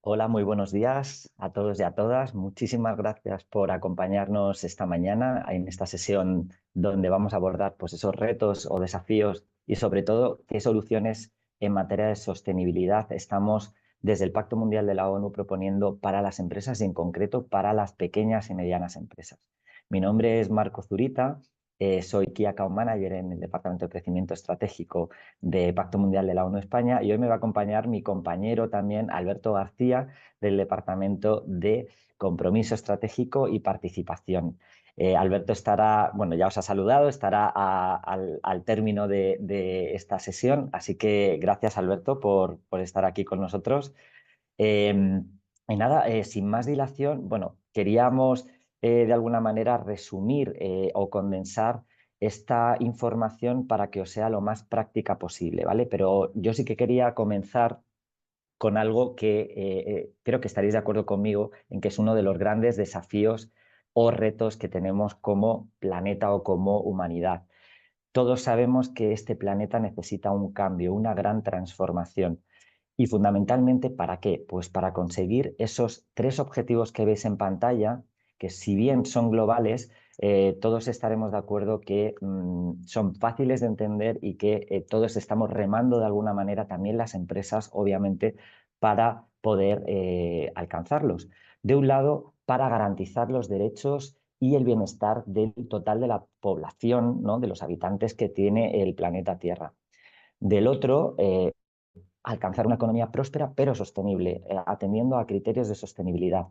Hola, muy buenos días a todos y a todas. Muchísimas gracias por acompañarnos esta mañana en esta sesión donde vamos a abordar pues, esos retos o desafíos y sobre todo qué soluciones en materia de sostenibilidad estamos desde el Pacto Mundial de la ONU proponiendo para las empresas y en concreto para las pequeñas y medianas empresas. Mi nombre es Marco Zurita, soy Key Account Manager en el Departamento de Crecimiento Estratégico de Pacto Mundial de la ONU España y hoy me va a acompañar mi compañero también Alberto García del Departamento de Compromiso Estratégico y Participación. Alberto estará, bueno, ya os ha saludado, estará al término de esta sesión, así que gracias Alberto por estar aquí con nosotros. Y nada, sin más dilación, bueno, queríamos de alguna manera resumir o condensar esta información para que os sea lo más práctica posible, ¿vale? Pero yo sí que quería comenzar con algo que creo que estaréis de acuerdo conmigo en que es uno de los grandes desafíos o retos que tenemos como planeta o como humanidad. Todos sabemos que este planeta necesita un cambio, una gran transformación. Y fundamentalmente, ¿para qué? Pues para conseguir esos tres objetivos que veis en pantalla, que si bien son globales, todos estaremos de acuerdo que son fáciles de entender y que todos estamos remando de alguna manera, también las empresas, obviamente, para poder alcanzarlos. De un lado, para garantizar los derechos y el bienestar del total de la población, ¿no? De los habitantes que tiene el planeta Tierra. Del otro, alcanzar una economía próspera pero sostenible, atendiendo a criterios de sostenibilidad.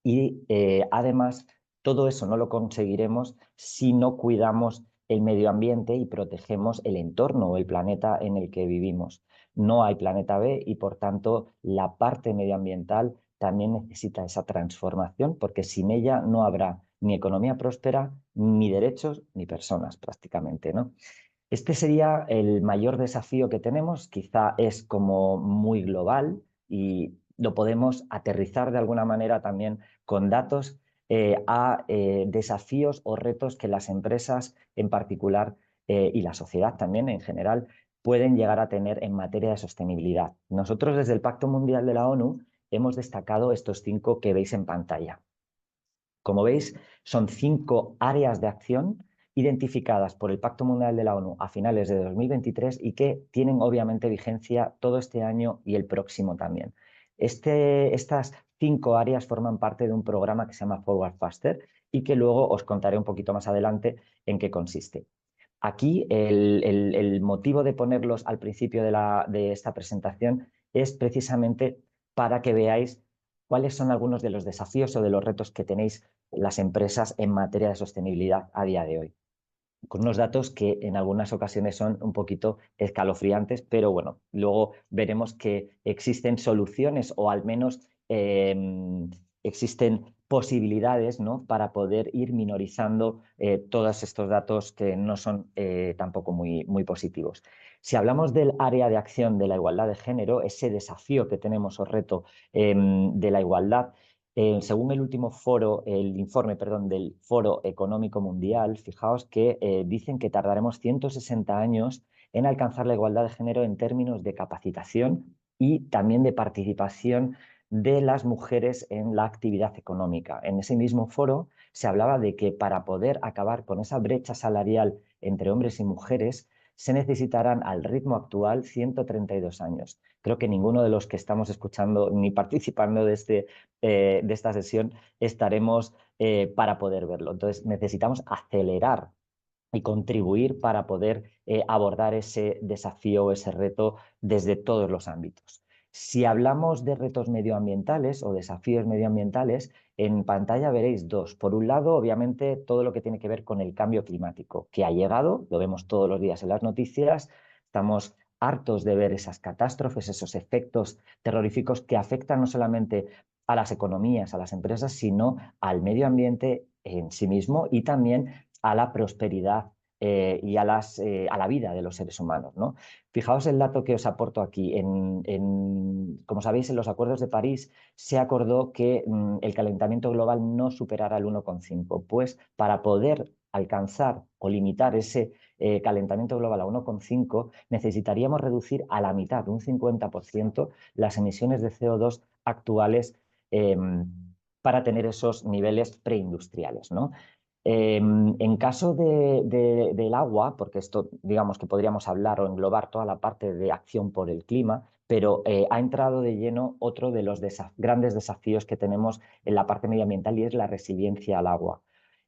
Y además, todo eso no lo conseguiremos si no cuidamos el medio ambiente y protegemos el entorno o el planeta en el que vivimos. No hay planeta B y, por tanto, la parte medioambiental también necesita esa transformación porque sin ella no habrá ni economía próspera, ni derechos, ni personas prácticamente, ¿no? Este sería el mayor desafío que tenemos, quizá es como muy global y lo podemos aterrizar de alguna manera también con datos a desafíos o retos que las empresas en particular y la sociedad también en general pueden llegar a tener en materia de sostenibilidad. Nosotros desde el Pacto Mundial de la ONU hemos destacado estos 5 que veis en pantalla. Como veis, son 5 áreas de acción identificadas por el Pacto Mundial de la ONU a finales de 2023 y que tienen obviamente vigencia todo este año y el próximo también. Estas 5 áreas forman parte de un programa que se llama Forward Faster y que luego os contaré un poquito más adelante en qué consiste. Aquí el motivo de ponerlos al principio de esta presentación es precisamente para que veáis cuáles son algunos de los desafíos o de los retos que tenéis las empresas en materia de sostenibilidad a día de hoy, con unos datos que en algunas ocasiones son un poquito escalofriantes, pero bueno, luego veremos que existen soluciones o al menos existen posibilidades, ¿no? Para poder ir minorizando todos estos datos que no son tampoco muy positivos. Si hablamos del área de acción de la igualdad de género, ese desafío que tenemos o reto de la igualdad, según el último foro, el informe, perdón, del Foro Económico Mundial, fijaos que dicen que tardaremos 160 años en alcanzar la igualdad de género en términos de capacitación y también de participación de las mujeres en la actividad económica. En ese mismo foro se hablaba de que para poder acabar con esa brecha salarial entre hombres y mujeres se necesitarán al ritmo actual 132 años. Creo que ninguno de los que estamos escuchando ni participando de esta sesión estaremos para poder verlo. Entonces necesitamos acelerar y contribuir para poder abordar ese desafío o ese reto desde todos los ámbitos. Si hablamos de retos medioambientales o desafíos medioambientales, en pantalla veréis dos. Por un lado, obviamente, todo lo que tiene que ver con el cambio climático, que ha llegado, lo vemos todos los días en las noticias, estamos hartos de ver esas catástrofes, esos efectos terroríficos que afectan no solamente a las economías, a las empresas, sino al medio ambiente en sí mismo y también a la prosperidad y a la vida de los seres humanos, ¿no? Fijaos el dato que os aporto aquí. Como sabéis, en los acuerdos de París se acordó que el calentamiento global no superara el 1,5. Pues para poder alcanzar o limitar ese calentamiento global a 1,5, necesitaríamos reducir a la mitad, un 50%, las emisiones de CO2 actuales para tener esos niveles preindustriales, ¿no? En caso del agua, porque esto digamos que podríamos hablar o englobar toda la parte de acción por el clima, pero ha entrado de lleno otro de los grandes desafíos que tenemos en la parte medioambiental y es la resiliencia al agua.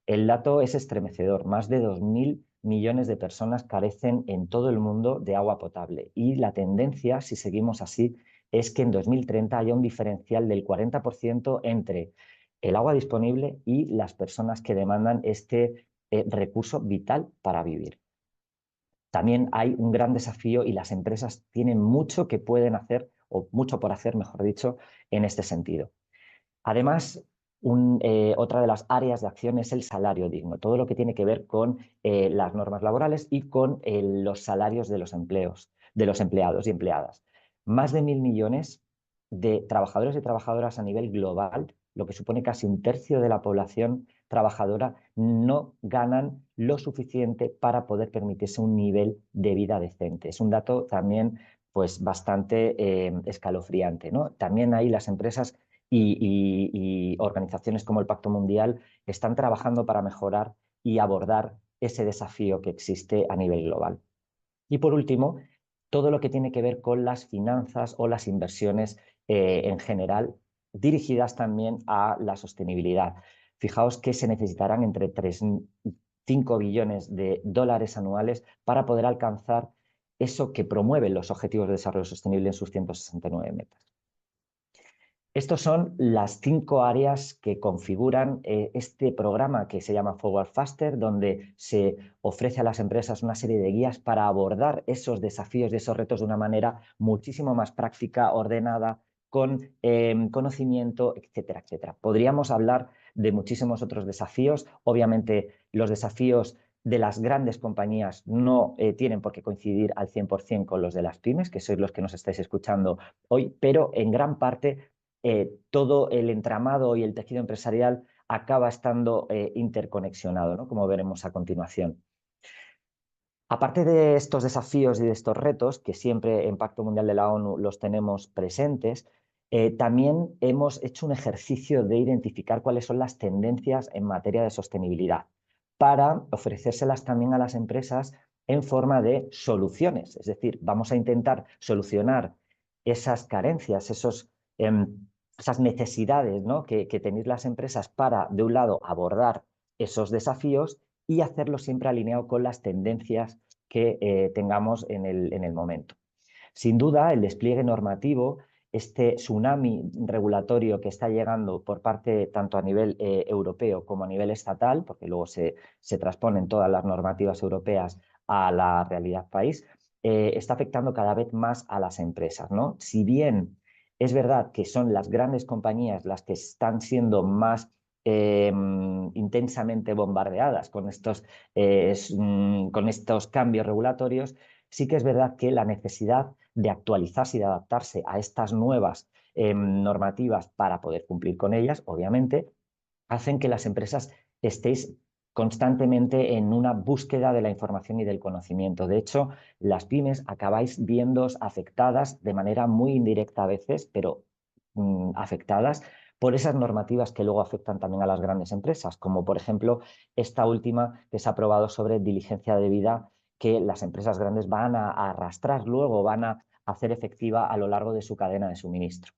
El dato es estremecedor, más de 2.000 millones de personas carecen en todo el mundo de agua potable y la tendencia, si seguimos así, es que en 2030 haya un diferencial del 40% entre el agua disponible y las personas que demandan este recurso vital para vivir. También hay un gran desafío y las empresas tienen mucho que pueden hacer, o mucho por hacer, mejor dicho, en este sentido. Además, otra de las áreas de acción es el salario digno, todo lo que tiene que ver con las normas laborales y con los salarios de los empleados y empleadas. Más de 1.000 millones de trabajadores y trabajadoras a nivel global, lo que supone casi un tercio de la población trabajadora, no ganan lo suficiente para poder permitirse un nivel de vida decente. Es un dato también pues, bastante escalofriante, ¿no? También ahí las empresas y organizaciones como el Pacto Mundial están trabajando para mejorar y abordar ese desafío que existe a nivel global. Y por último, todo lo que tiene que ver con las finanzas o las inversiones en general, dirigidas también a la sostenibilidad. Fijaos que se necesitarán entre 5 billones de dólares anuales para poder alcanzar eso que promueven los Objetivos de Desarrollo Sostenible en sus 169 metas. Estas son las 5 áreas que configuran este programa que se llama Forward Faster, donde se ofrece a las empresas una serie de guías para abordar esos desafíos y esos retos de una manera muchísimo más práctica, ordenada, con conocimiento, etcétera, etcétera. Podríamos hablar de muchísimos otros desafíos. Obviamente, los desafíos de las grandes compañías no tienen por qué coincidir al 100% con los de las pymes, que sois los que nos estáis escuchando hoy, pero en gran parte todo el entramado y el tejido empresarial acaba estando interconexionado, ¿no? Como veremos a continuación. Aparte de estos desafíos y de estos retos, que siempre en Pacto Mundial de la ONU los tenemos presentes, también hemos hecho un ejercicio de identificar cuáles son las tendencias en materia de sostenibilidad para ofrecérselas también a las empresas en forma de soluciones. Es decir, vamos a intentar solucionar esas carencias, esas necesidades, ¿no? que tenéis las empresas para, de un lado, abordar esos desafíos y hacerlo siempre alineado con las tendencias que tengamos en el momento. Sin duda, el despliegue normativo, este tsunami regulatorio que está llegando por parte tanto a nivel europeo como a nivel estatal, porque luego se transponen todas las normativas europeas a la realidad país, está afectando cada vez más a las empresas, ¿no? Si bien es verdad que son las grandes compañías las que están siendo más intensamente bombardeadas con estos cambios regulatorios, sí que es verdad que la necesidad de actualizarse y de adaptarse a estas nuevas normativas para poder cumplir con ellas, obviamente, hacen que las empresas estéis constantemente en una búsqueda de la información y del conocimiento. De hecho, las pymes acabáis viéndoos afectadas de manera muy indirecta a veces, pero afectadas por esas normativas que luego afectan también a las grandes empresas, como por ejemplo esta última que se ha aprobado sobre diligencia debida, que las empresas grandes van a arrastrar luego, van a hacer efectiva a lo largo de su cadena de suministro.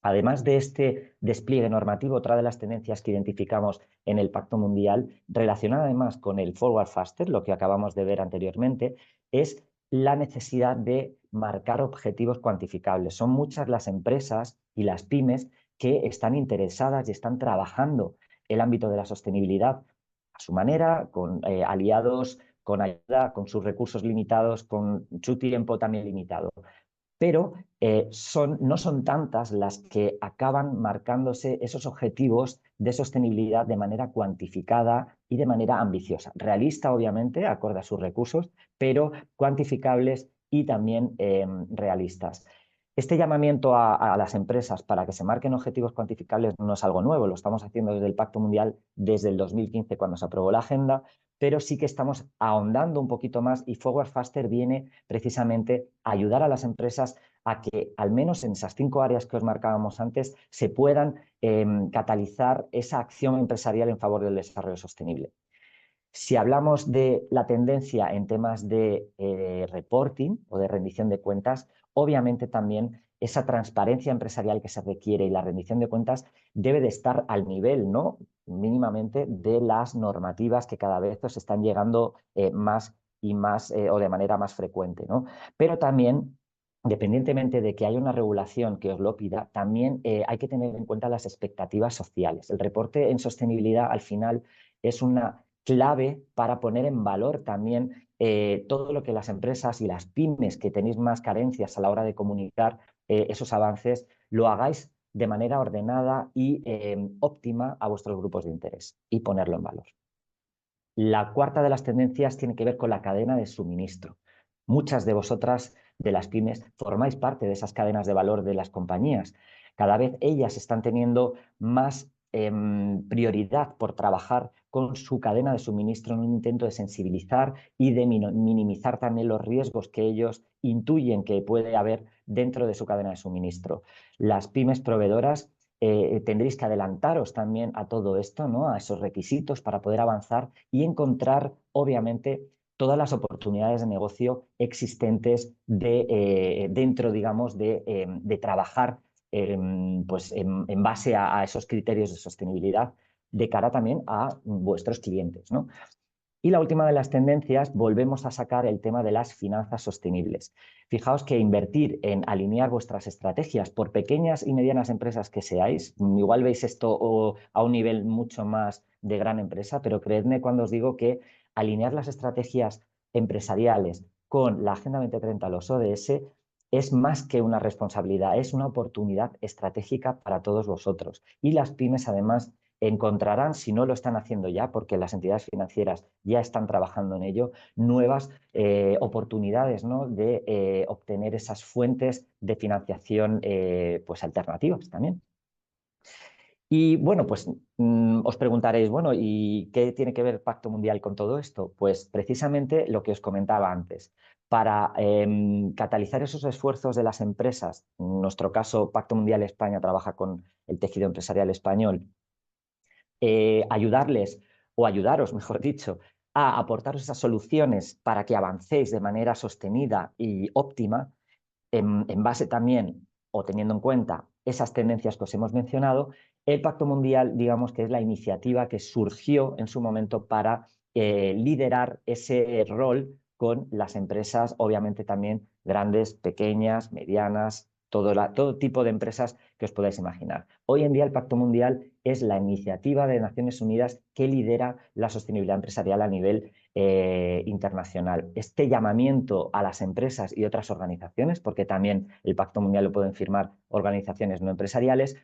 Además de este despliegue normativo, otra de las tendencias que identificamos en el Pacto Mundial, relacionada además con el Forward Faster, lo que acabamos de ver anteriormente, es la necesidad de marcar objetivos cuantificables. Son muchas las empresas y las pymes que están interesadas y están trabajando el ámbito de la sostenibilidad a su manera, con aliados, con ayuda, con sus recursos limitados, con su tiempo también limitado, pero no son tantas las que acaban marcándose esos objetivos de sostenibilidad de manera cuantificada y de manera ambiciosa. Realista, obviamente, acorde a sus recursos, pero cuantificables y también realistas. Este llamamiento a las empresas para que se marquen objetivos cuantificables no es algo nuevo, lo estamos haciendo desde el Pacto Mundial desde el 2015 cuando se aprobó la agenda, pero sí que estamos ahondando un poquito más y Forward Faster viene precisamente a ayudar a las empresas a que al menos en esas 5 áreas que os marcábamos antes se puedan catalizar esa acción empresarial en favor del desarrollo sostenible. Si hablamos de la tendencia en temas de reporting o de rendición de cuentas, obviamente también esa transparencia empresarial que se requiere y la rendición de cuentas debe de estar al nivel, ¿no? Mínimamente de las normativas que cada vez os están llegando más y más o de manera más frecuente, ¿no? Pero también, dependientemente de que haya una regulación que os lo pida, también hay que tener en cuenta las expectativas sociales. El reporte en sostenibilidad al final es una clave para poner en valor también todo lo que las empresas y las pymes que tenéis más carencias a la hora de comunicar esos avances, lo hagáis de manera ordenada y óptima a vuestros grupos de interés y ponerlo en valor. La cuarta de las tendencias tiene que ver con la cadena de suministro. Muchas de vosotras, de las pymes, formáis parte de esas cadenas de valor de las compañías. Cada vez ellas están teniendo más prioridad por trabajar con su cadena de suministro en un intento de sensibilizar y de minimizar también los riesgos que ellos intuyen que puede haber dentro de su cadena de suministro. Las pymes proveedoras tendréis que adelantaros también a todo esto, ¿no? A esos requisitos para poder avanzar y encontrar, obviamente, todas las oportunidades de negocio existentes dentro, digamos, de trabajar pues en base a esos criterios de sostenibilidad de cara también a vuestros clientes, ¿no? Y la última de las tendencias, volvemos a sacar el tema de las finanzas sostenibles. Fijaos que invertir en alinear vuestras estrategias, por pequeñas y medianas empresas que seáis, igual veis esto a un nivel mucho más de gran empresa, pero creedme cuando os digo que alinear las estrategias empresariales con la Agenda 2030, los ODS, es más que una responsabilidad, es una oportunidad estratégica para todos vosotros. Y las pymes, además, encontrarán, si no lo están haciendo ya, porque las entidades financieras ya están trabajando en ello, nuevas oportunidades, ¿no? de obtener esas fuentes de financiación pues alternativas también. Y bueno, pues os preguntaréis, bueno, ¿y qué tiene que ver el Pacto Mundial con todo esto? Pues precisamente lo que os comentaba antes. Para catalizar esos esfuerzos de las empresas, en nuestro caso, Pacto Mundial España trabaja con el tejido empresarial español, ayudarles o ayudaros, mejor dicho, a aportaros esas soluciones para que avancéis de manera sostenida y óptima, en base también o teniendo en cuenta esas tendencias que os hemos mencionado, el Pacto Mundial, digamos que es la iniciativa que surgió en su momento para liderar ese rol con las empresas, obviamente también grandes, pequeñas, medianas, todo tipo de empresas que os podáis imaginar. Hoy en día el Pacto Mundial es la iniciativa de Naciones Unidas que lidera la sostenibilidad empresarial a nivel internacional. Este llamamiento a las empresas y otras organizaciones, porque también el Pacto Mundial lo pueden firmar organizaciones no empresariales,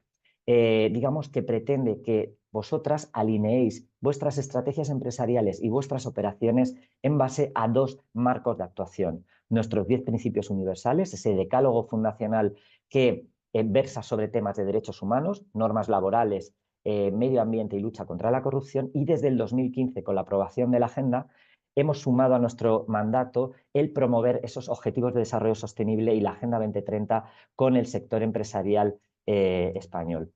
digamos que pretende que vosotras alineéis vuestras estrategias empresariales y vuestras operaciones en base a 2 marcos de actuación. Nuestros 10 principios universales, ese decálogo fundacional que versa sobre temas de derechos humanos, normas laborales, medio ambiente y lucha contra la corrupción, y desde el 2015, con la aprobación de la agenda, hemos sumado a nuestro mandato el promover esos objetivos de desarrollo sostenible y la Agenda 2030 con el sector empresarial español.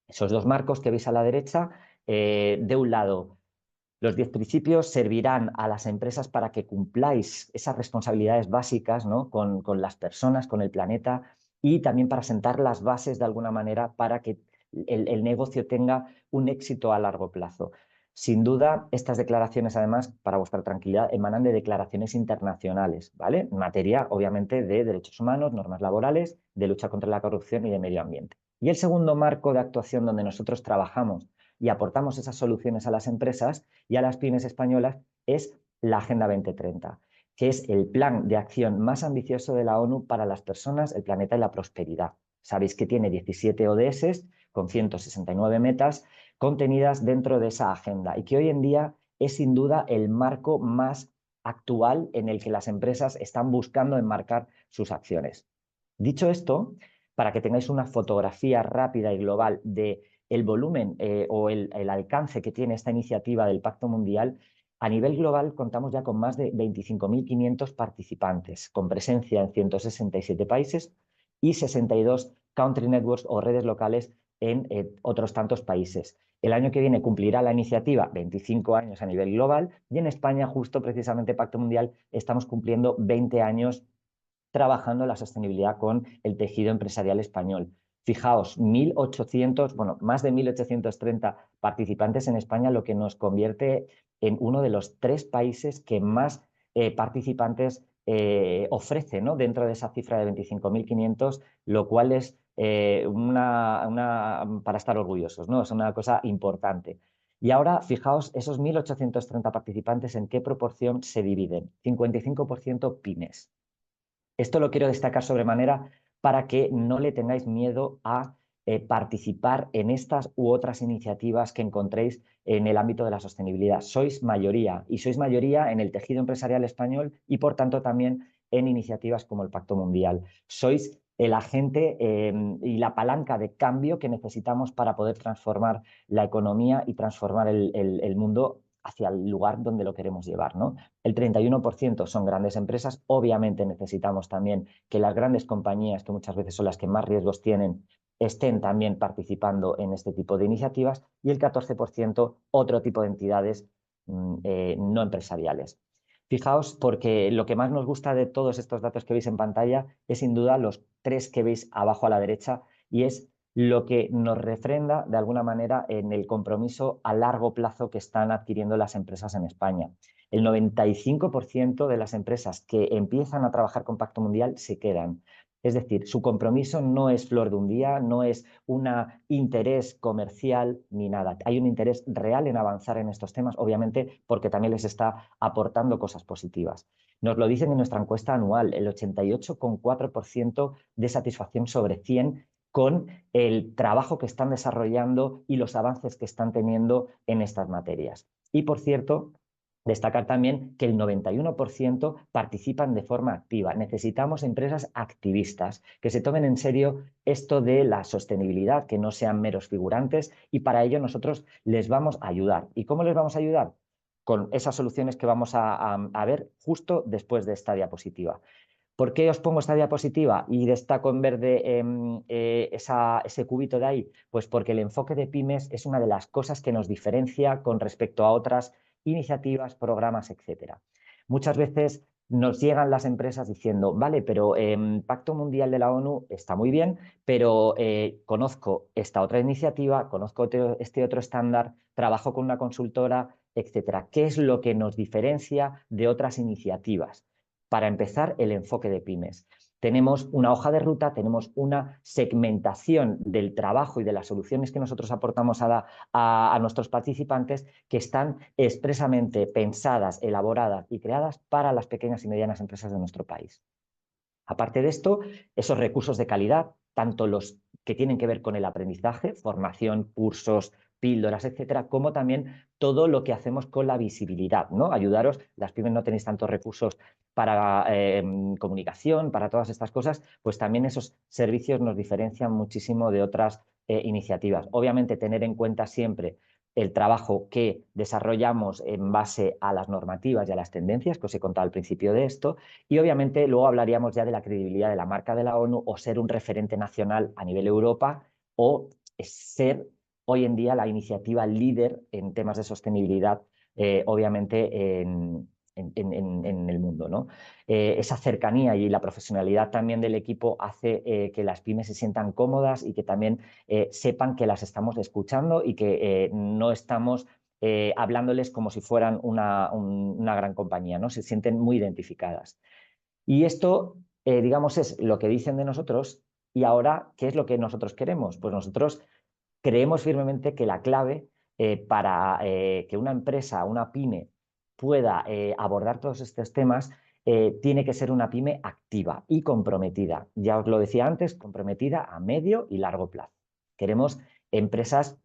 Esos 2 marcos que veis a la derecha, de un lado, los 10 principios servirán a las empresas para que cumpláis esas responsabilidades básicas, ¿no? con las personas, con el planeta, y también para sentar las bases de alguna manera para que el negocio tenga un éxito a largo plazo. Sin duda, estas declaraciones, además, para vuestra tranquilidad, emanan de declaraciones internacionales, ¿vale? En materia, obviamente, de derechos humanos, normas laborales, de lucha contra la corrupción y de medio ambiente. Y el segundo marco de actuación donde nosotros trabajamos y aportamos esas soluciones a las empresas y a las pymes españolas es la Agenda 2030, que es el plan de acción más ambicioso de la ONU para las personas, el planeta y la prosperidad. Sabéis que tiene 17 ODS con 169 metas contenidas dentro de esa agenda y que hoy en día es sin duda el marco más actual en el que las empresas están buscando enmarcar sus acciones. Dicho esto, para que tengáis una fotografía rápida y global de el volumen o el alcance que tiene esta iniciativa del Pacto Mundial, a nivel global contamos ya con más de 25.500 participantes, con presencia en 167 países y 62 country networks o redes locales en otros tantos países. El año que viene cumplirá la iniciativa 25 años a nivel global y en España, justo precisamente Pacto Mundial, estamos cumpliendo 20 años trabajando la sostenibilidad con el tejido empresarial español. Fijaos, 1.800, bueno, más de 1.830 participantes en España, lo que nos convierte en uno de los 3 países que más participantes ofrece, ¿no? Dentro de esa cifra de 25.500, lo cual es para estar orgullosos, ¿no? Es una cosa importante. Y ahora, fijaos, esos 1.830 participantes, ¿en qué proporción se dividen? 55% pymes. Esto lo quiero destacar sobremanera para que no le tengáis miedo a participar en estas u otras iniciativas que encontréis en el ámbito de la sostenibilidad. Sois mayoría y sois mayoría en el tejido empresarial español y, por tanto, también en iniciativas como el Pacto Mundial. Sois el agente y la palanca de cambio que necesitamos para poder transformar la economía y transformar el mundo hacia el lugar donde lo queremos llevar, ¿no? El 31% son grandes empresas. Obviamente necesitamos también que las grandes compañías, que muchas veces son las que más riesgos tienen, estén también participando en este tipo de iniciativas, y el 14% otro tipo de entidades no empresariales. Fijaos, porque lo que más nos gusta de todos estos datos que veis en pantalla es sin duda los 3 que veis abajo a la derecha, y es lo que nos refrenda de alguna manera en el compromiso a largo plazo que están adquiriendo las empresas en España. El 95% de las empresas que empiezan a trabajar con Pacto Mundial se quedan. Es decir, su compromiso no es flor de un día, no es un interés comercial ni nada. Hay un interés real en avanzar en estos temas, obviamente porque también les está aportando cosas positivas. Nos lo dicen en nuestra encuesta anual, el 88,4% de satisfacción sobre 100 con el trabajo que están desarrollando y los avances que están teniendo en estas materias. Y, por cierto, destacar también que el 91% participan de forma activa. Necesitamos empresas activistas que se tomen en serio esto de la sostenibilidad, que no sean meros figurantes, y para ello nosotros les vamos a ayudar. ¿Y cómo les vamos a ayudar? Con esas soluciones que vamos a ver justo después de esta diapositiva. ¿Por qué os pongo esta diapositiva y destaco en verde ese cubito de ahí? Pues porque el enfoque de pymes es una de las cosas que nos diferencia con respecto a otras iniciativas, programas, etcétera. Muchas veces nos llegan las empresas diciendo, vale, pero Pacto Mundial de la ONU está muy bien, pero conozco esta otra iniciativa, conozco este otro estándar, trabajo con una consultora, etcétera. ¿Qué es lo que nos diferencia de otras iniciativas? Para empezar, el enfoque de pymes. Tenemos una hoja de ruta, tenemos una segmentación del trabajo y de las soluciones que nosotros aportamos a nuestros participantes, que están expresamente pensadas, elaboradas y creadas para las pequeñas y medianas empresas de nuestro país. Aparte de esto, esos recursos de calidad, tanto los que tienen que ver con el aprendizaje, formación, cursos, píldoras, etcétera, como también todo lo que hacemos con la visibilidad, ¿no? Ayudaros, las pymes no tenéis tantos recursos para comunicación, para todas estas cosas, pues también esos servicios nos diferencian muchísimo de otras iniciativas. Obviamente, tener en cuenta siempre el trabajo que desarrollamos en base a las normativas y a las tendencias, que os he contado al principio de esto, y obviamente luego hablaríamos ya de la credibilidad de la marca de la ONU, o ser un referente nacional a nivel Europa, o ser hoy en día la iniciativa líder en temas de sostenibilidad, obviamente en el mundo, ¿no? Esa cercanía y la profesionalidad también del equipo hace que las pymes se sientan cómodas y que también sepan que las estamos escuchando y que no estamos hablándoles como si fueran una gran compañía, ¿no? Se sienten muy identificadas. Y esto, digamos, es lo que dicen de nosotros. Y ahora, ¿qué es lo que nosotros queremos? Pues nosotros creemos firmemente que la clave para que una empresa, una pyme, pueda abordar todos estos temas, tiene que ser una pyme activa y comprometida. Ya os lo decía antes, comprometida a medio y largo plazo. Queremos empresas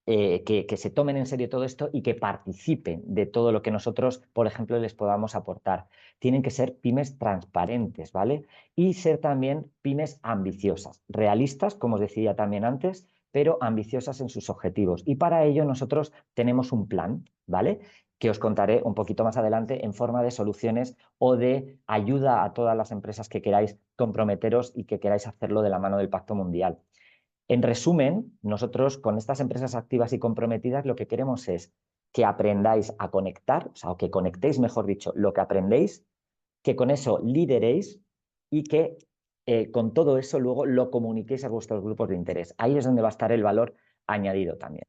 que se tomen en serio todo esto y que participen de todo lo que nosotros, por ejemplo, les podamos aportar. Tienen que ser pymes transparentes, ¿vale? Y ser también pymes ambiciosas, realistas, como os decía también antes, pero ambiciosas en sus objetivos. Y para ello nosotros tenemos un plan, ¿vale? Que os contaré un poquito más adelante en forma de soluciones o de ayuda a todas las empresas que queráis comprometeros y que queráis hacerlo de la mano del Pacto Mundial. En resumen, nosotros con estas empresas activas y comprometidas lo que queremos es que aprendáis a conectar, o sea, o que conectéis, mejor dicho, lo que aprendéis, que con eso lideréis y que con todo eso luego lo comuniquéis a vuestros grupos de interés. Ahí es donde va a estar el valor añadido también.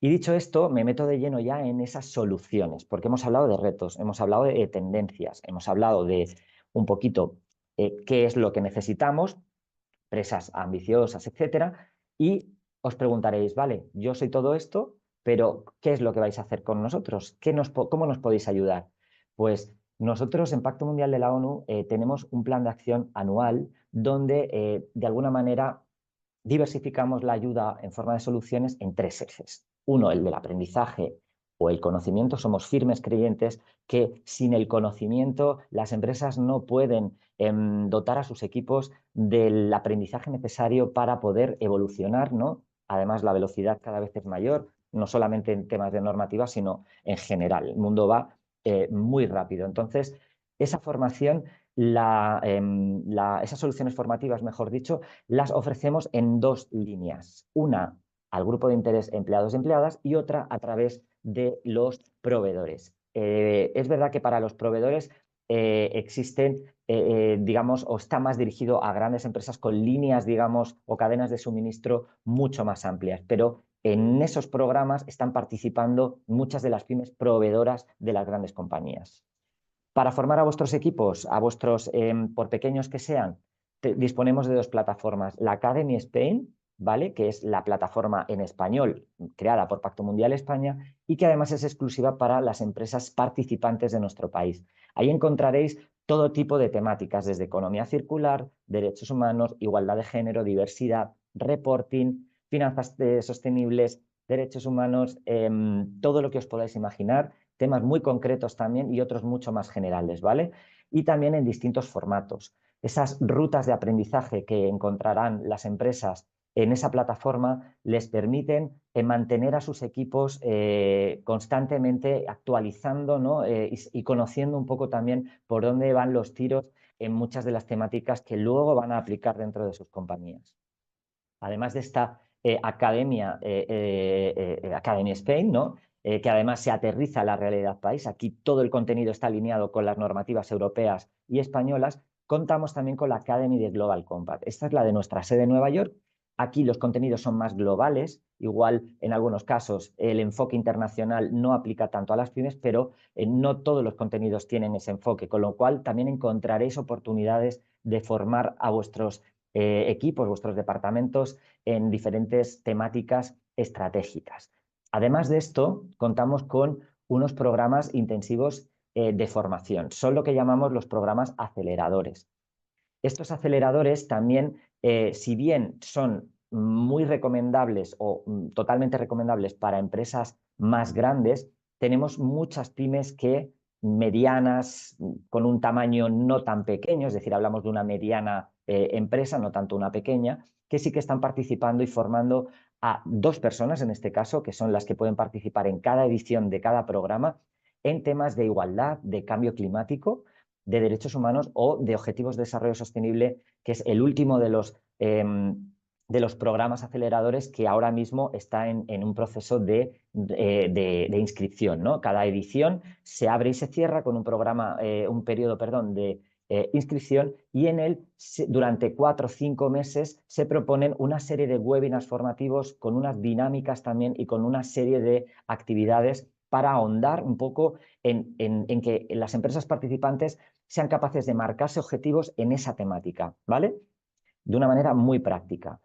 Y dicho esto, me meto de lleno ya en esas soluciones, porque hemos hablado de retos, hemos hablado de tendencias, hemos hablado de un poquito qué es lo que necesitamos, empresas ambiciosas, etcétera, y os preguntaréis, vale, yo soy todo esto, pero ¿qué es lo que vais a hacer con nosotros? ¿Cómo nos podéis ayudar? Pues nosotros en Pacto Mundial de la ONU tenemos un plan de acción anual donde de alguna manera diversificamos la ayuda en forma de soluciones en tres ejes. Uno, el del aprendizaje o el conocimiento. Somos firmes creyentes que sin el conocimiento las empresas no pueden dotar a sus equipos del aprendizaje necesario para poder evolucionar, ¿no? Además, la velocidad cada vez es mayor, no solamente en temas de normativa, sino en general. El mundo va muy rápido. Entonces, esa formación, esas soluciones formativas, mejor dicho, las ofrecemos en dos líneas. Una al grupo de interés empleados y empleadas y otra a través de los proveedores. Es verdad que para los proveedores existen, digamos, o está más dirigido a grandes empresas con líneas, digamos, o cadenas de suministro mucho más amplias, pero en esos programas están participando muchas de las pymes proveedoras de las grandes compañías. Para formar a vuestros equipos, por pequeños que sean, disponemos de dos plataformas. La Academy Spain, ¿vale? Que es la plataforma en español creada por Pacto Mundial España y que además es exclusiva para las empresas participantes de nuestro país. Ahí encontraréis todo tipo de temáticas, desde economía circular, derechos humanos, igualdad de género, diversidad, reporting, finanzas sostenibles, derechos humanos, todo lo que os podáis imaginar, temas muy concretos también y otros mucho más generales, ¿vale? Y también en distintos formatos. Esas rutas de aprendizaje que encontrarán las empresas en esa plataforma les permiten mantener a sus equipos constantemente actualizando, ¿no? Y conociendo un poco también por dónde van los tiros en muchas de las temáticas que luego van a aplicar dentro de sus compañías. Además de esta Academia Spain, ¿no? Que además se aterriza a la realidad país, aquí todo el contenido está alineado con las normativas europeas y españolas, contamos también con la Academy de Global Compact. Esta es la de nuestra sede en Nueva York. Aquí los contenidos son más globales, igual en algunos casos el enfoque internacional no aplica tanto a las pymes, pero no todos los contenidos tienen ese enfoque, con lo cual también encontraréis oportunidades de formar a vuestros equipos, vuestros departamentos en diferentes temáticas estratégicas. Además de esto, contamos con unos programas intensivos de formación. Son lo que llamamos los programas aceleradores. Estos aceleradores también, si bien son muy recomendables o totalmente recomendables para empresas más grandes, tenemos muchas pymes que medianas, con un tamaño no tan pequeño, es decir, hablamos de una mediana empresa, no tanto una pequeña, que sí que están participando y formando a dos personas, en este caso, que son las que pueden participar en cada edición de cada programa, en temas de igualdad, de cambio climático, de derechos humanos o de objetivos de desarrollo sostenible, que es el último de los programas aceleradores que ahora mismo está en un proceso de inscripción, ¿no? Cada edición se abre y se cierra con un periodo, perdón, de inscripción y en él durante 4 o 5 meses se proponen una serie de webinars formativos con unas dinámicas también y con una serie de actividades para ahondar un poco en que las empresas participantes sean capaces de marcarse objetivos en esa temática, ¿vale? De una manera muy práctica.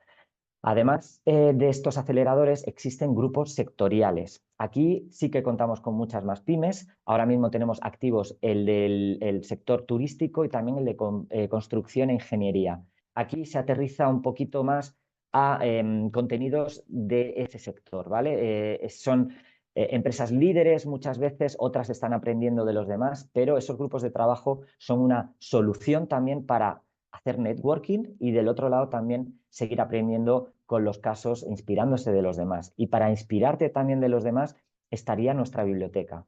Además de estos aceleradores, existen grupos sectoriales. Aquí sí que contamos con muchas más pymes. Ahora mismo tenemos activos el del sector turístico y también el de construcción e ingeniería. Aquí se aterriza un poquito más a contenidos de ese sector, ¿vale? Son empresas líderes muchas veces, otras están aprendiendo de los demás, pero esos grupos de trabajo son una solución también para hacer networking y del otro lado también seguir aprendiendo con los casos, inspirándose de los demás. Y para inspirarte también de los demás estaría nuestra biblioteca.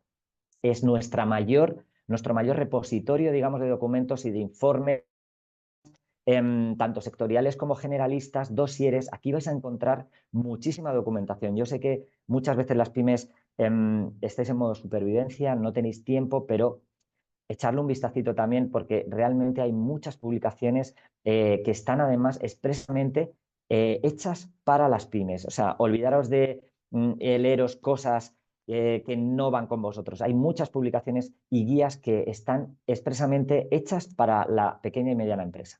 Es nuestro mayor repositorio, digamos, de documentos y de informes, tanto sectoriales como generalistas, dosieres. Aquí vais a encontrar muchísima documentación. Yo sé que muchas veces las pymes estáis en modo supervivencia, no tenéis tiempo, pero echarle un vistacito también porque realmente hay muchas publicaciones que están además expresamente hechas para las pymes. O sea, olvidaros de leeros cosas que no van con vosotros. Hay muchas publicaciones y guías que están expresamente hechas para la pequeña y mediana empresa.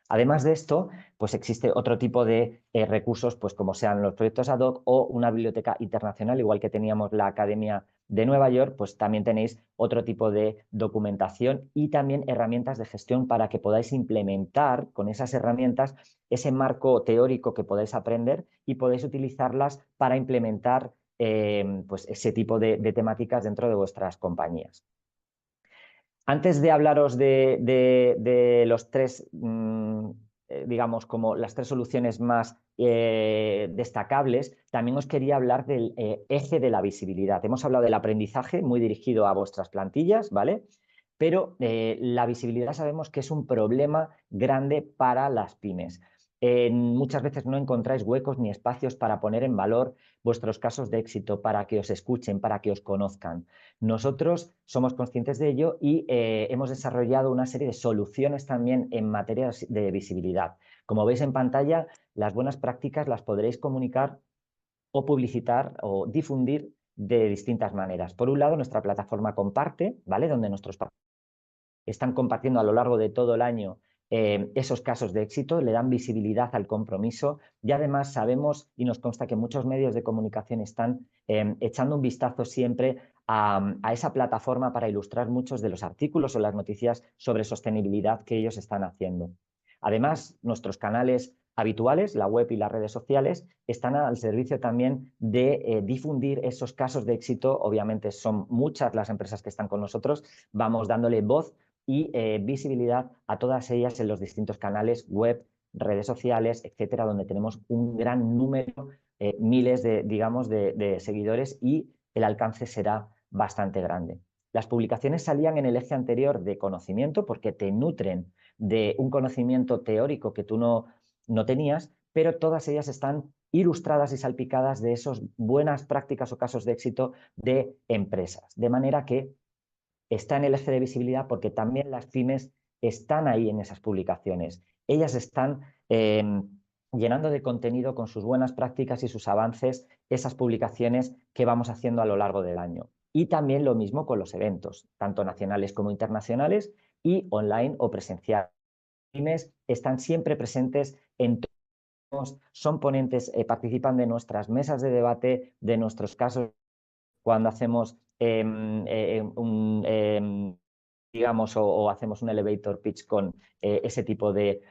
Además de esto, pues existe otro tipo de recursos, pues como sean los proyectos ad hoc o una biblioteca internacional, igual que teníamos la Academia de Nueva York, pues también tenéis otro tipo de documentación y también herramientas de gestión para que podáis implementar con esas herramientas ese marco teórico que podáis aprender y podáis utilizarlas para implementar pues ese tipo de temáticas dentro de vuestras compañías. Antes de hablaros de los tres, digamos, como las tres soluciones más destacables, también os quería hablar del eje de la visibilidad. Hemos hablado del aprendizaje muy dirigido a vuestras plantillas, ¿vale? Pero la visibilidad sabemos que es un problema grande para las pymes. Muchas veces no encontráis huecos ni espacios para poner en valor vuestros casos de éxito, para que os escuchen, para que os conozcan. Nosotros somos conscientes de ello y hemos desarrollado una serie de soluciones también en materia de visibilidad. Como veis en pantalla, las buenas prácticas las podréis comunicar o publicitar o difundir de distintas maneras. Por un lado, nuestra plataforma Comparte, ¿vale? Donde nuestros están compartiendo a lo largo de todo el año esos casos de éxito, le dan visibilidad al compromiso y además sabemos y nos consta que muchos medios de comunicación están echando un vistazo siempre a esa plataforma para ilustrar muchos de los artículos o las noticias sobre sostenibilidad que ellos están haciendo. Además, nuestros canales habituales, la web y las redes sociales, están al servicio también de difundir esos casos de éxito. Obviamente son muchas las empresas que están con nosotros, vamos dándole voz y visibilidad a todas ellas en los distintos canales web, redes sociales, etcétera, donde tenemos un gran número, miles de, digamos, de seguidores y el alcance será bastante grande. Las publicaciones salían en el eje anterior de conocimiento porque te nutren de un conocimiento teórico que tú no tenías, pero todas ellas están ilustradas y salpicadas de esas buenas prácticas o casos de éxito de empresas. De manera que está en el eje de visibilidad porque también las pymes están ahí en esas publicaciones. Ellas están llenando de contenido con sus buenas prácticas y sus avances esas publicaciones que vamos haciendo a lo largo del año. Y también lo mismo con los eventos, tanto nacionales como internacionales y online o presenciales. Las pymes están siempre presentes en todos, son ponentes, participan de nuestras mesas de debate, de nuestros casos cuando hacemos digamos, o hacemos un elevator pitch con ese tipo de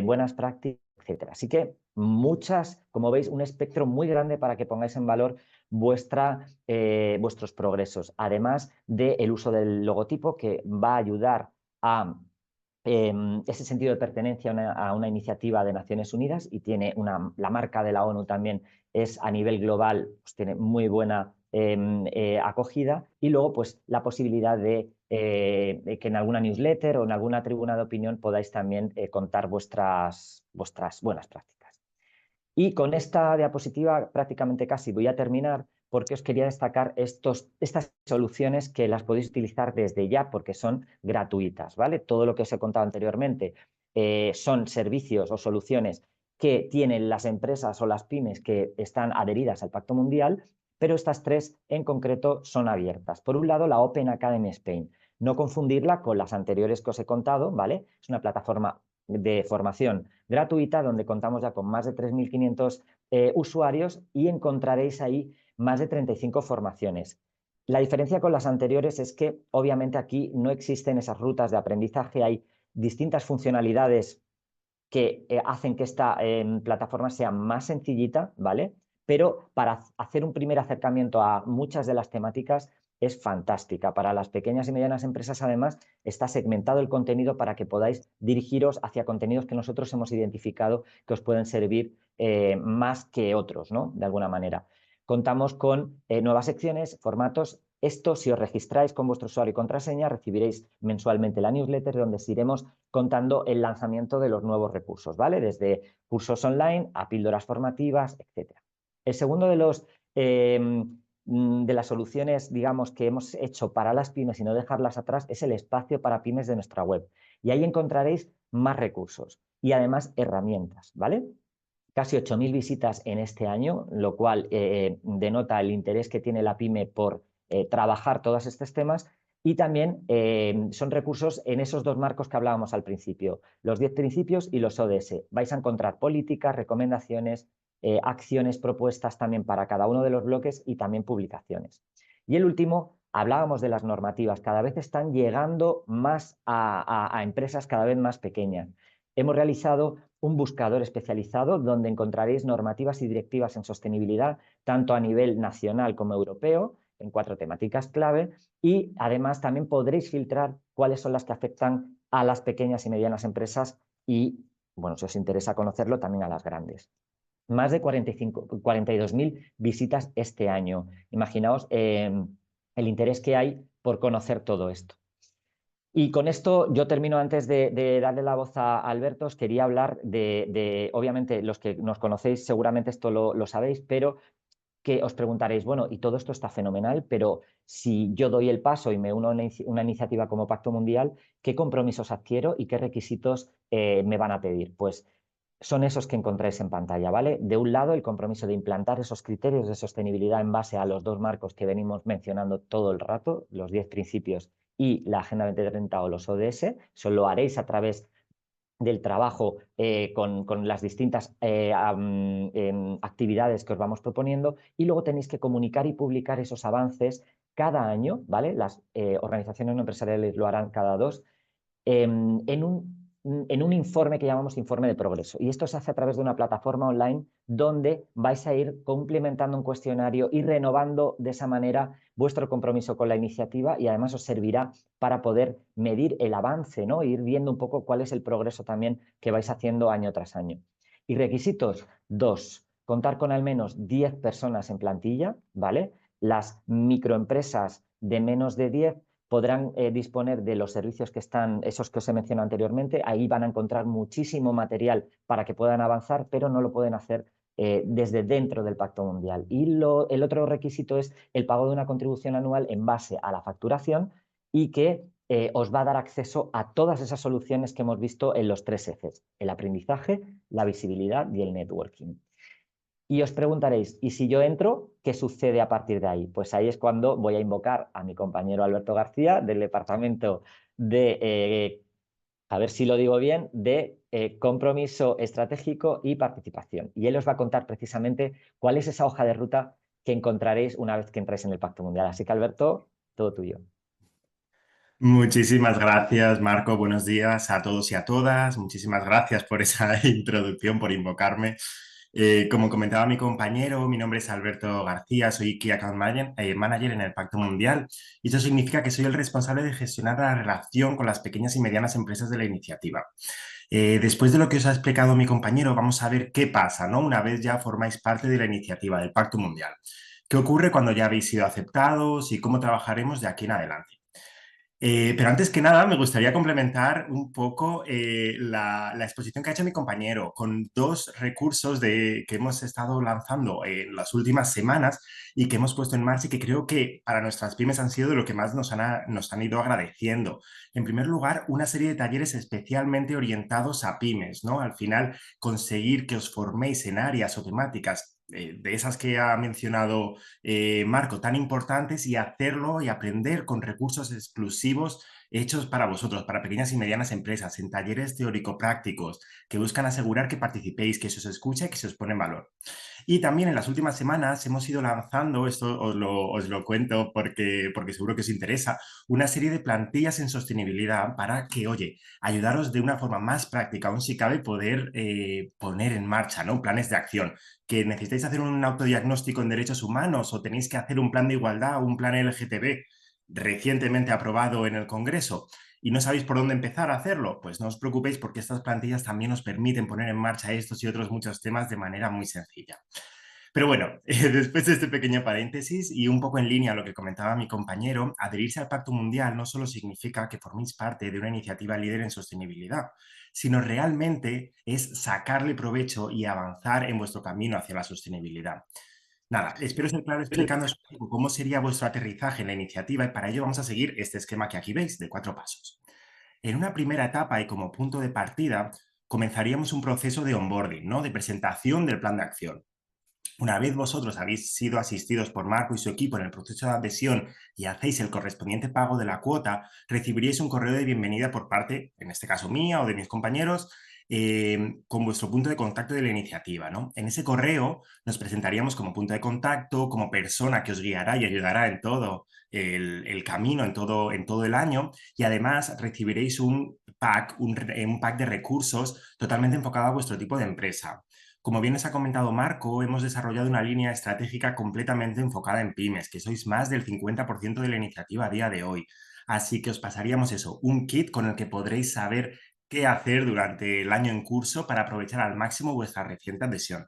buenas prácticas, etcétera. Así que muchas, como veis, un espectro muy grande para que pongáis en valor vuestros progresos, además del uso del logotipo que va a ayudar a ese sentido de pertenencia a una iniciativa de Naciones Unidas y tiene la marca de la ONU también es a nivel global, pues tiene muy buena acogida y luego pues la posibilidad de que en alguna newsletter o en alguna tribuna de opinión podáis también contar vuestras buenas prácticas. Y con esta diapositiva prácticamente casi voy a terminar porque os quería destacar estas soluciones que las podéis utilizar desde ya porque son gratuitas, ¿vale? Todo lo que os he contado anteriormente son servicios o soluciones que tienen las empresas o las pymes que están adheridas al Pacto Mundial, pero estas tres en concreto son abiertas. Por un lado, la Open Academy Spain. No confundirla con las anteriores que os he contado, ¿vale? Es una plataforma de formación gratuita donde contamos ya con más de 3.500 usuarios y encontraréis ahí más de 35 formaciones. La diferencia con las anteriores es que obviamente aquí no existen esas rutas de aprendizaje, hay distintas funcionalidades que hacen que esta plataforma sea más sencillita, ¿vale? Pero para hacer un primer acercamiento a muchas de las temáticas es fantástica. Para las pequeñas y medianas empresas, además, está segmentado el contenido para que podáis dirigiros hacia contenidos que nosotros hemos identificado que os pueden servir más que otros, ¿no? De alguna manera. Contamos con nuevas secciones, formatos. Esto, si os registráis con vuestro usuario y contraseña, recibiréis mensualmente la newsletter donde os iremos contando el lanzamiento de los nuevos recursos, ¿vale? Desde cursos online a píldoras formativas, etc. El segundo de las soluciones, digamos, que hemos hecho para las pymes y no dejarlas atrás es el espacio para pymes de nuestra web. Y ahí encontraréis más recursos y además herramientas, ¿vale? Casi 8.000 visitas en este año, lo cual denota el interés que tiene la pyme por trabajar todos estos temas. Y también son recursos en esos dos marcos que hablábamos al principio, los 10 principios y los ODS. Vais a encontrar políticas, recomendaciones, acciones propuestas también para cada uno de los bloques y también publicaciones. Y el último, hablábamos de las normativas, cada vez están llegando más a empresas cada vez más pequeñas. Hemos realizado un buscador especializado donde encontraréis normativas y directivas en sostenibilidad, tanto a nivel nacional como europeo, en 4 temáticas clave, y además también podréis filtrar cuáles son las que afectan a las pequeñas y medianas empresas y, bueno, si os interesa conocerlo, también a las grandes. Más de 42.000 visitas este año. Imaginaos el interés que hay por conocer todo esto. Y con esto yo termino. Antes de darle la voz a Alberto, os quería hablar obviamente, los que nos conocéis seguramente esto lo sabéis, pero que os preguntaréis, bueno, y todo esto está fenomenal, pero si yo doy el paso y me uno a una iniciativa como Pacto Mundial, ¿qué compromisos adquiero y qué requisitos me van a pedir? Pues son esos que encontráis en pantalla, ¿vale? De un lado, el compromiso de implantar esos criterios de sostenibilidad en base a los 2 marcos que venimos mencionando todo el rato, los 10 principios y la Agenda 2030 o los ODS. Eso lo haréis a través del trabajo con las distintas actividades que os vamos proponiendo, y luego tenéis que comunicar y publicar esos avances cada año, ¿vale? Las organizaciones no empresariales lo harán cada 2, en un informe que llamamos informe de progreso. Y esto se hace a través de una plataforma online donde vais a ir complementando un cuestionario y renovando de esa manera vuestro compromiso con la iniciativa, y además os servirá para poder medir el avance, ¿no? E ir viendo un poco cuál es el progreso también que vais haciendo año tras año. Y requisitos, 2, contar con al menos 10 personas en plantilla, ¿vale? Las microempresas de menos de 10 podrán disponer de los servicios que están, esos que os he mencionado anteriormente. Ahí van a encontrar muchísimo material para que puedan avanzar, pero no lo pueden hacer desde dentro del Pacto Mundial. Y el otro requisito es el pago de una contribución anual en base a la facturación, y que os va a dar acceso a todas esas soluciones que hemos visto en los 3 ejes: el aprendizaje, la visibilidad y el networking. Y os preguntaréis, ¿y si yo entro, qué sucede a partir de ahí? Pues ahí es cuando voy a invocar a mi compañero Alberto García, del departamento de, a ver si lo digo bien, de compromiso estratégico y participación. Y él os va a contar precisamente cuál es esa hoja de ruta que encontraréis una vez que entréis en el Pacto Mundial. Así que, Alberto, todo tuyo. Muchísimas gracias, Marco. Buenos días a todos y a todas. Muchísimas gracias por esa introducción, por invocarme. Como comentaba mi compañero, mi nombre es Alberto García, soy Key Account Manager en el Pacto Mundial, y eso significa que soy el responsable de gestionar la relación con las pequeñas y medianas empresas de la iniciativa. Después de lo que os ha explicado mi compañero, vamos a ver qué pasa, ¿no? Una vez ya formáis parte de la iniciativa del Pacto Mundial. ¿Qué ocurre cuando ya habéis sido aceptados y cómo trabajaremos de aquí en adelante? Pero antes que nada, me gustaría complementar un poco la exposición que ha hecho mi compañero con 2 recursos que hemos estado lanzando en las últimas semanas y que hemos puesto en marcha, y que creo que para nuestras pymes han sido de lo que más nos han ido agradeciendo. En primer lugar, una serie de talleres especialmente orientados a pymes, ¿no? Al final, conseguir que os forméis en áreas o temáticas de esas que ha mencionado Marco, tan importantes, y hacerlo y aprender con recursos exclusivos hechos para vosotros, para pequeñas y medianas empresas, en talleres teórico-prácticos que buscan asegurar que participéis, que se os escucha y que se os pone en valor. Y también en las últimas semanas hemos ido lanzando, esto os lo cuento porque seguro que os interesa, una serie de plantillas en sostenibilidad para que, oye, ayudaros de una forma más práctica, aún si cabe, poder poner en marcha, ¿no? Planes de acción. Que necesitáis hacer un autodiagnóstico en derechos humanos o tenéis que hacer un plan de igualdad o un plan LGTB recientemente aprobado en el Congreso y no sabéis por dónde empezar a hacerlo, pues no os preocupéis porque estas plantillas también os permiten poner en marcha estos y otros muchos temas de manera muy sencilla. Pero bueno, después de este pequeño paréntesis y un poco en línea a lo que comentaba mi compañero, adherirse al Pacto Mundial no solo significa que forméis parte de una iniciativa líder en sostenibilidad, sino realmente es sacarle provecho y avanzar en vuestro camino hacia la sostenibilidad. Nada, espero ser claro explicándoos cómo sería vuestro aterrizaje en la iniciativa y para ello vamos a seguir este esquema que aquí veis de 4 pasos. En una primera etapa y como punto de partida, comenzaríamos un proceso de onboarding, ¿no? De presentación del plan de acción. Una vez vosotros habéis sido asistidos por Marco y su equipo en el proceso de adhesión y hacéis el correspondiente pago de la cuota, recibiríais un correo de bienvenida por parte, en este caso mía o de mis compañeros, con vuestro punto de contacto de la iniciativa, ¿no? En ese correo nos presentaríamos como punto de contacto, como persona que os guiará y ayudará en todo el camino, en todo el año, y además recibiréis un pack, un pack de recursos totalmente enfocado a vuestro tipo de empresa. Como bien os ha comentado Marco, hemos desarrollado una línea estratégica completamente enfocada en pymes, que sois más del 50% de la iniciativa a día de hoy. Así que os pasaríamos eso, un kit con el que podréis saber qué hacer durante el año en curso para aprovechar al máximo vuestra reciente adhesión.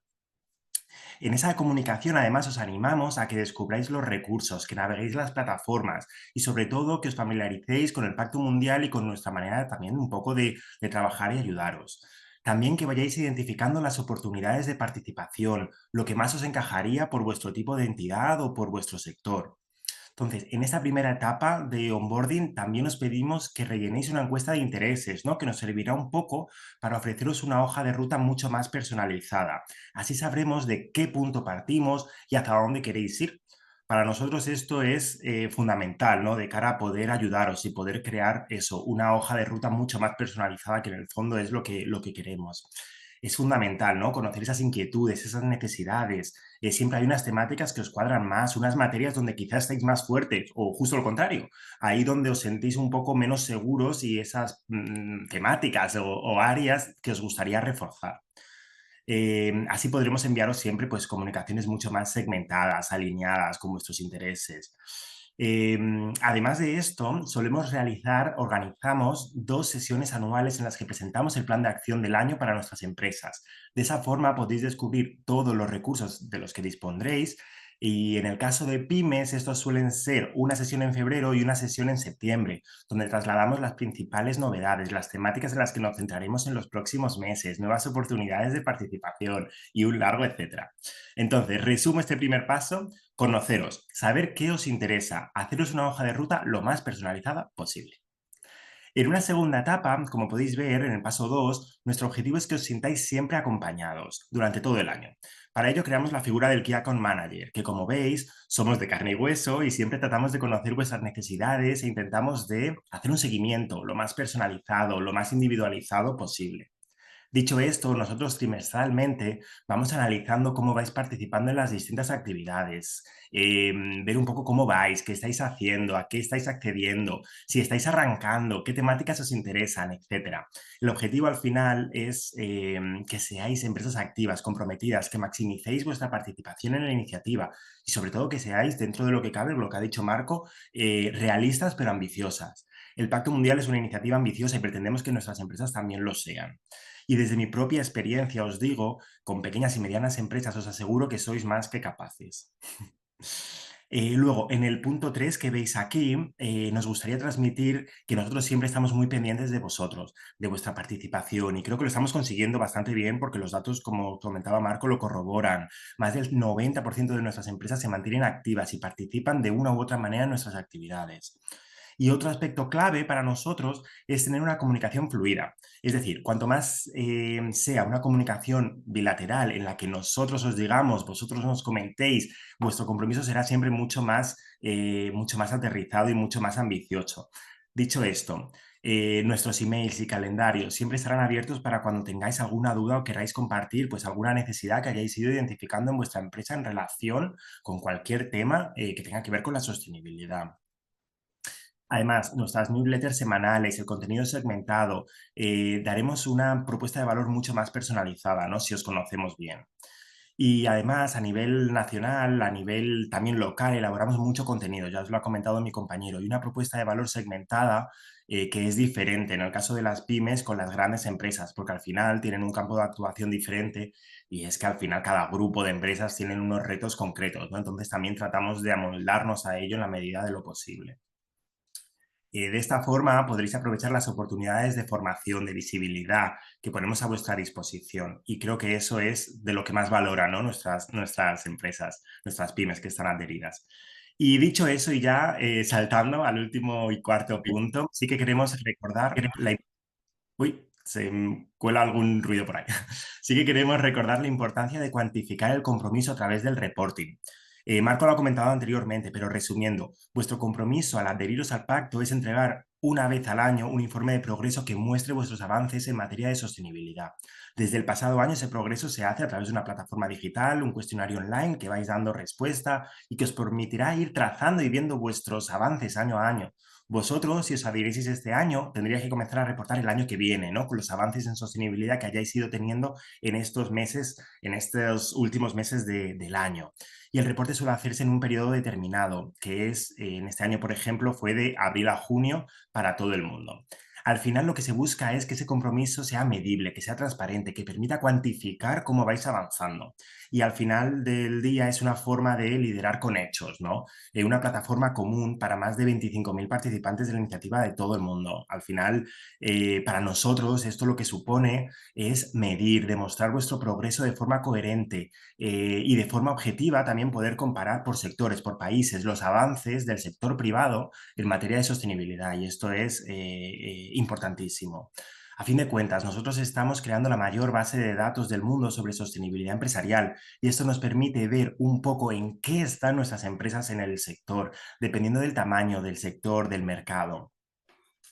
En esa comunicación, además, os animamos a que descubráis los recursos, que naveguéis las plataformas y, sobre todo, que os familiaricéis con el Pacto Mundial y con nuestra manera también un poco de trabajar y ayudaros. También que vayáis identificando las oportunidades de participación, lo que más os encajaría por vuestro tipo de entidad o por vuestro sector. Entonces, en esta primera etapa de onboarding también os pedimos que rellenéis una encuesta de intereses, ¿no? Que nos servirá un poco para ofreceros una hoja de ruta mucho más personalizada. Así sabremos de qué punto partimos y hasta dónde queréis ir. Para nosotros esto es fundamental, ¿no? De cara a poder ayudaros y poder crear eso, una hoja de ruta mucho más personalizada, que en el fondo es lo que queremos. Es fundamental, ¿no? Conocer esas inquietudes, esas necesidades. Siempre hay unas temáticas que os cuadran más, unas materias donde quizás estáis más fuertes o justo lo contrario, ahí donde os sentís un poco menos seguros y esas temáticas o áreas que os gustaría reforzar. Así podremos enviaros siempre pues, comunicaciones mucho más segmentadas, alineadas con vuestros intereses. Además de esto, organizamos 2 sesiones anuales en las que presentamos el plan de acción del año para nuestras empresas. De esa forma podéis descubrir todos los recursos de los que dispondréis y en el caso de pymes, estos suelen ser una sesión en febrero y una sesión en septiembre, donde trasladamos las principales novedades, las temáticas en las que nos centraremos en los próximos meses, nuevas oportunidades de participación y un largo etcétera. Entonces, resumo este primer paso: conoceros, saber qué os interesa, haceros una hoja de ruta lo más personalizada posible. En una segunda etapa, como podéis ver en el paso 2, nuestro objetivo es que os sintáis siempre acompañados durante todo el año. Para ello creamos la figura del Key Account Manager, que como veis somos de carne y hueso y siempre tratamos de conocer vuestras necesidades e intentamos de hacer un seguimiento lo más personalizado, lo más individualizado posible. Dicho esto, nosotros trimestralmente vamos analizando cómo vais participando en las distintas actividades, ver un poco cómo vais, qué estáis haciendo, a qué estáis accediendo, si estáis arrancando, qué temáticas os interesan, etcétera. El objetivo al final es que seáis empresas activas, comprometidas, que maximicéis vuestra participación en la iniciativa y sobre todo que seáis, dentro de lo que cabe, lo que ha dicho Marco, realistas pero ambiciosas. El Pacto Mundial es una iniciativa ambiciosa y pretendemos que nuestras empresas también lo sean. Y desde mi propia experiencia os digo, con pequeñas y medianas empresas os aseguro que sois más que capaces. Luego, en el punto 3 que veis aquí, nos gustaría transmitir que nosotros siempre estamos muy pendientes de vosotros, de vuestra participación, y creo que lo estamos consiguiendo bastante bien porque los datos, como comentaba Marco, lo corroboran. Más del 90% de nuestras empresas se mantienen activas y participan de una u otra manera en nuestras actividades. Y otro aspecto clave para nosotros es tener una comunicación fluida. Es decir, cuanto más sea una comunicación bilateral en la que nosotros os digamos, vosotros nos comentéis, vuestro compromiso será siempre mucho más aterrizado y mucho más ambicioso. Dicho esto, nuestros emails y calendarios siempre estarán abiertos para cuando tengáis alguna duda o queráis compartir pues alguna necesidad que hayáis ido identificando en vuestra empresa en relación con cualquier tema que tenga que ver con la sostenibilidad. Además, nuestras newsletters semanales, el contenido segmentado, daremos una propuesta de valor mucho más personalizada, ¿no? Si os conocemos bien. Y además, a nivel nacional, a nivel también local, elaboramos mucho contenido, ya os lo ha comentado mi compañero, y una propuesta de valor segmentada que es diferente en el caso de las pymes con las grandes empresas, porque al final tienen un campo de actuación diferente y es que al final cada grupo de empresas tienen unos retos concretos, ¿no? Entonces también tratamos de amoldarnos a ello en la medida de lo posible. De esta forma podréis aprovechar las oportunidades de formación, de visibilidad que ponemos a vuestra disposición. Y creo que eso es de lo que más valoran, ¿no? nuestras empresas, nuestras pymes que están adheridas. Y dicho eso, y ya saltando al último y cuarto punto, sí que queremos recordar la... Uy, se cuela algún ruido por ahí. Sí que queremos recordar la importancia de cuantificar el compromiso a través del reporting. Marco lo ha comentado anteriormente, pero resumiendo, vuestro compromiso al adheriros al pacto es entregar una vez al año un informe de progreso que muestre vuestros avances en materia de sostenibilidad. Desde el pasado año ese progreso se hace a través de una plataforma digital, un cuestionario online que vais dando respuesta y que os permitirá ir trazando y viendo vuestros avances año a año. Vosotros, si os adhirieseis este año, tendríais que comenzar a reportar el año que viene, ¿no? Con los avances en sostenibilidad que hayáis ido teniendo en estos meses, en estos últimos meses del año. Y el reporte suele hacerse en un periodo determinado, que es, en este año, por ejemplo, fue de abril a junio para todo el mundo. Al final lo que se busca es que ese compromiso sea medible, que sea transparente, que permita cuantificar cómo vais avanzando. Y al final del día es una forma de liderar con hechos, ¿no? Una plataforma común para más de 25.000 participantes de la iniciativa de todo el mundo. Al final, para nosotros, esto lo que supone es medir, demostrar vuestro progreso de forma coherente y de forma objetiva también poder comparar por sectores, por países, los avances del sector privado en materia de sostenibilidad. Y esto es importantísimo. A fin de cuentas, nosotros estamos creando la mayor base de datos del mundo sobre sostenibilidad empresarial y esto nos permite ver un poco en qué están nuestras empresas en el sector, dependiendo del tamaño del sector, del mercado.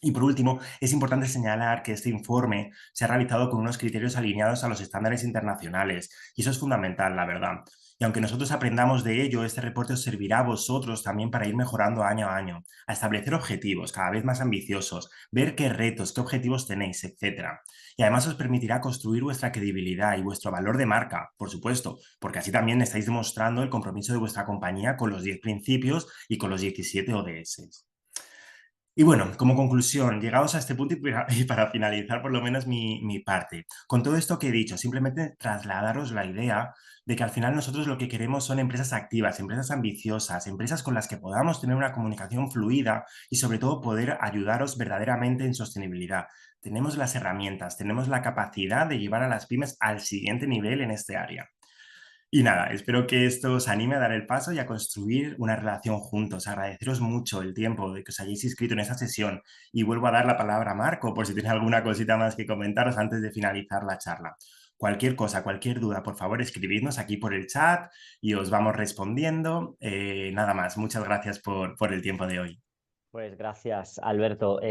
Y por último, es importante señalar que este informe se ha realizado con unos criterios alineados a los estándares internacionales y eso es fundamental, la verdad. Y aunque nosotros aprendamos de ello, este reporte os servirá a vosotros también para ir mejorando año a año, a establecer objetivos cada vez más ambiciosos, ver qué retos, qué objetivos tenéis, etc. Y además os permitirá construir vuestra credibilidad y vuestro valor de marca, por supuesto, porque así también estáis demostrando el compromiso de vuestra compañía con los 10 principios y con los 17 ODS. Y bueno, como conclusión, llegados a este punto y para finalizar por lo menos mi parte, con todo esto que he dicho, simplemente trasladaros la idea de que al final nosotros lo que queremos son empresas activas, empresas ambiciosas, empresas con las que podamos tener una comunicación fluida y sobre todo poder ayudaros verdaderamente en sostenibilidad. Tenemos las herramientas, tenemos la capacidad de llevar a las pymes al siguiente nivel en este área. Y nada, espero que esto os anime a dar el paso y a construir una relación juntos. Agradeceros mucho el tiempo de que os hayáis inscrito en esta sesión y vuelvo a dar la palabra a Marco por si tiene alguna cosita más que comentaros antes de finalizar la charla. Cualquier cosa, cualquier duda, por favor, escribidnos aquí por el chat y os vamos respondiendo. Nada más, muchas gracias por el tiempo de hoy. Pues gracias, Alberto.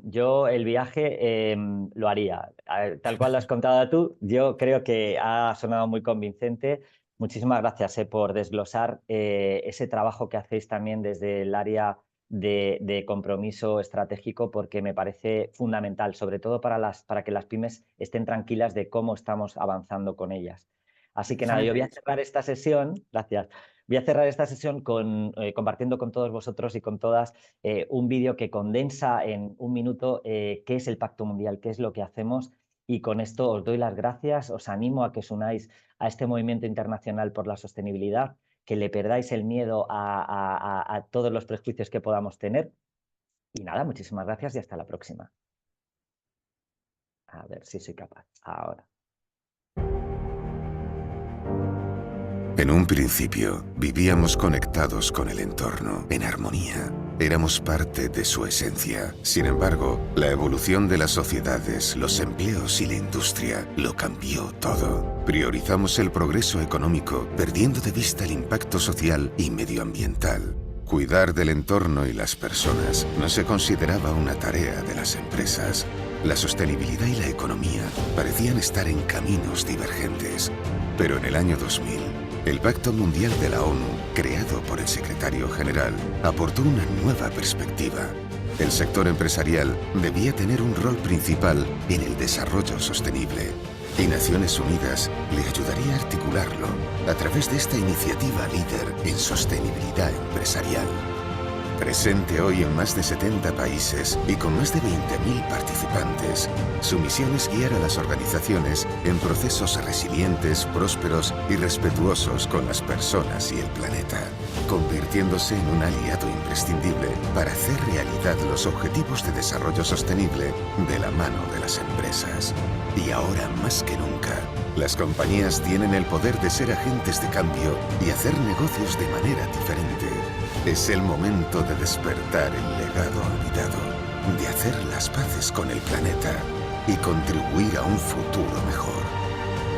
Yo el viaje lo haría. Tal cual lo has contado tú, yo creo que ha sonado muy convincente. Muchísimas gracias por desglosar ese trabajo que hacéis también desde el área de compromiso estratégico, porque me parece fundamental, sobre todo para que las pymes estén tranquilas de cómo estamos avanzando con ellas. Así que nada, yo voy a cerrar esta sesión. Gracias. Voy a cerrar esta sesión compartiendo con todos vosotros y con todas un vídeo que condensa en un minuto qué es el Pacto Mundial, qué es lo que hacemos, y con esto os doy las gracias, os animo a que os unáis a este movimiento internacional por la sostenibilidad, que le perdáis el miedo a todos los prejuicios que podamos tener. Y nada, muchísimas gracias y hasta la próxima. A ver si soy capaz. Ahora. En un principio, vivíamos conectados con el entorno, en armonía. Éramos parte de su esencia. Sin embargo, la evolución de las sociedades, los empleos y la industria lo cambió todo. Priorizamos el progreso económico, perdiendo de vista el impacto social y medioambiental. Cuidar del entorno y las personas no se consideraba una tarea de las empresas. La sostenibilidad y la economía parecían estar en caminos divergentes. Pero en el año 2000, el Pacto Mundial de la ONU, creado por el secretario general, aportó una nueva perspectiva. El sector empresarial debía tener un rol principal en el desarrollo sostenible. Y Naciones Unidas le ayudaría a articularlo a través de esta iniciativa líder en sostenibilidad empresarial. Presente hoy en más de 70 países y con más de 20.000 participantes, su misión es guiar a las organizaciones en procesos resilientes, prósperos y respetuosos con las personas y el planeta, convirtiéndose en un aliado imprescindible para hacer realidad los objetivos de desarrollo sostenible de la mano de las empresas. Y ahora más que nunca, las compañías tienen el poder de ser agentes de cambio y hacer negocios de manera diferente. Es el momento de despertar el legado olvidado, de hacer las paces con el planeta y contribuir a un futuro mejor.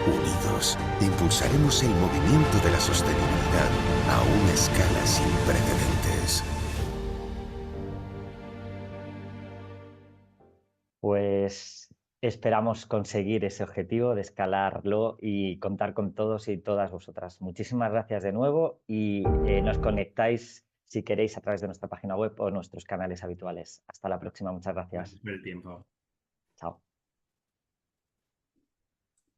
Unidos, impulsaremos el movimiento de la sostenibilidad a una escala sin precedentes. Pues esperamos conseguir ese objetivo de escalarlo y contar con todos y todas vosotras. Muchísimas gracias de nuevo y nos conectáis si queréis a través de nuestra página web o nuestros canales habituales. Hasta la próxima. Muchas gracias. Gracias por el tiempo. Chao.